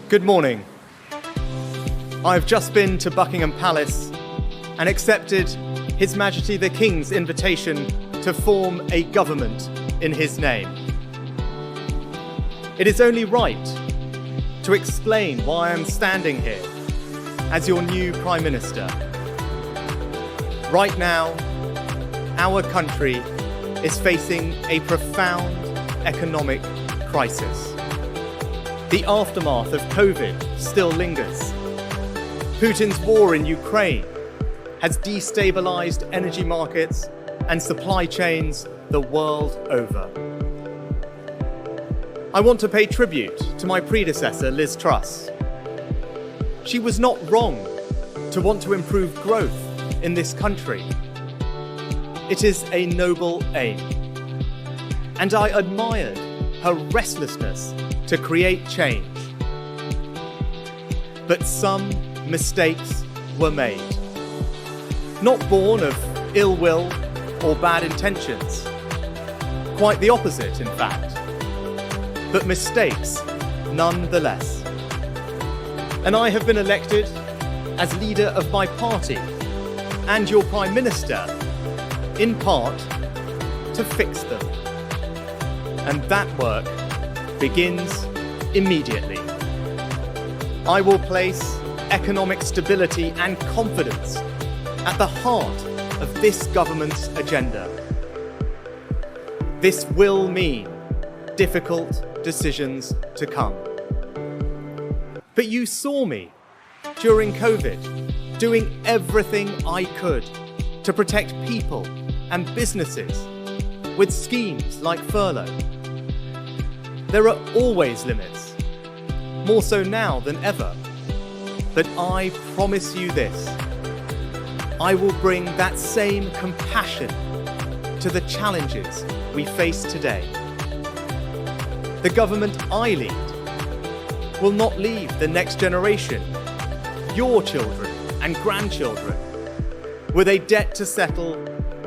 Good morning. I've just been to Buckingham Palace and accepted His Majesty the King's invitation to form a government in his name. It is only right to explain why I'm standing here as your new Prime Minister. Right now, our country is facing a profound economic crisis. The aftermath of COVID still lingers. Putin's war in Ukraine has destabilized energy markets and supply chains the world over. I want to pay tribute to my predecessor, Liz Truss. She was not wrong to want to improve growth in this country. It is a noble aim, and I admired her restlessness to create change. But some mistakes were made, not born of ill will or bad intentions. Quite the opposite, in fact, but mistakes nonetheless. And I have been elected as leader of my party and your Prime Minister, in part, to fix them. And that work begins immediately. I will place economic stability and confidence at the heart of this government's agenda. This will mean difficult decisions to come. But you saw me during COVID doing everything I could to protect people and businesses with schemes like furlough. There are always limits, more so now than ever. But I promise you this: I will bring that same compassion to the challenges we face today. The government I lead will not leave the next generation, your children and grandchildren, with a debt to settle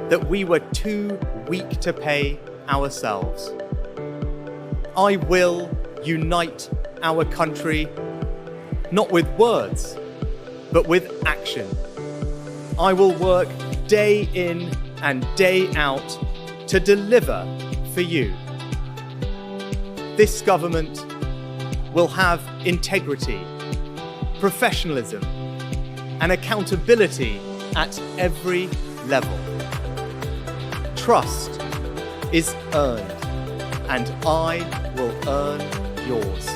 that we were too weak to pay ourselves. I will unite our country, not with words, but with action. I will work day in and day out to deliver for you. This government will have integrity, professionalism, and accountability at every level. Trust is earned, and I will earn yours.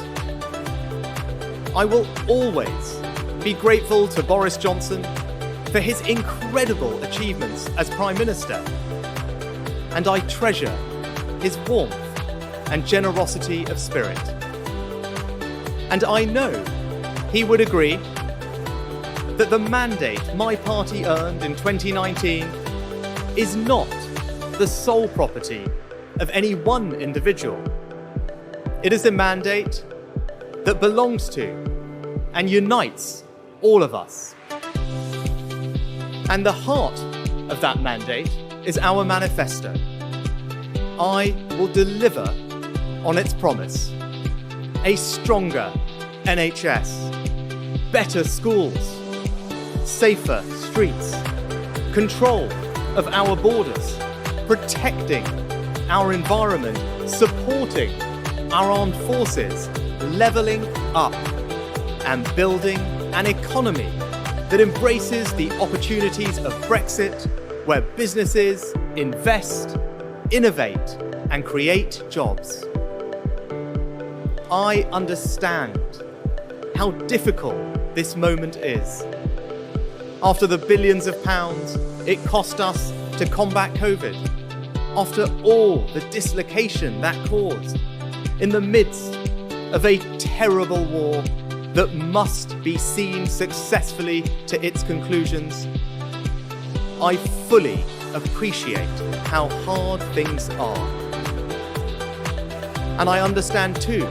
I will always be grateful to Boris Johnson for his incredible achievements as Prime Minister, and I treasure his warmth and generosity of spirit. And I know he would agree that the mandate my party earned in 2019 is not the sole property of any one individual. It is a mandate that belongs to and unites all of us. And the heart of that mandate is our manifesto. I will deliver on its promise: a stronger NHS, better schools, safer streets, control of our borders, protecting our environment, supporting our armed forces, levelling up, and building an economy that embraces the opportunities of Brexit, where businesses invest, innovate, and create jobs. I understand how difficult this moment is. After the billions of pounds it cost us to combat COVID, after all the dislocation that caused, in the midst of a terrible war that must be seen successfully to its conclusions, I fully appreciate how hard things are. And I understand too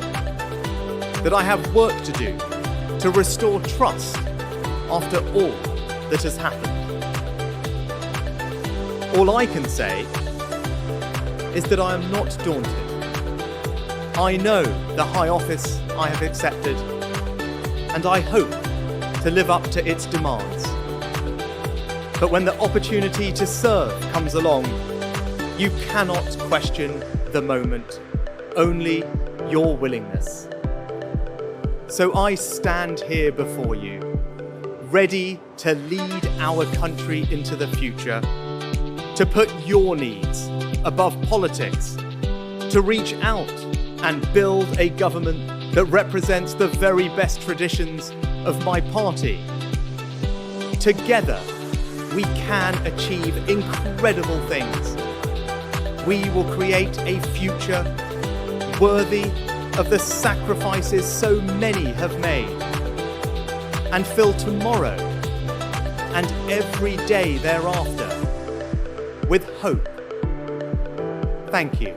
that I have work to do to restore trust after all that has happened. All I can say is that I am not daunted. I know the high office I have accepted, and I hope to live up to its demands. But when the opportunity to serve comes along, you cannot question the moment, only your willingness. So I stand here before you, ready to lead our country into the future, to put your needs above politics, to reach out and build a government that represents the very best traditions of my party. Together, we can achieve incredible things. We will create a future worthy of the sacrifices so many have made, and fill tomorrow and every day thereafter with hope. Thank you.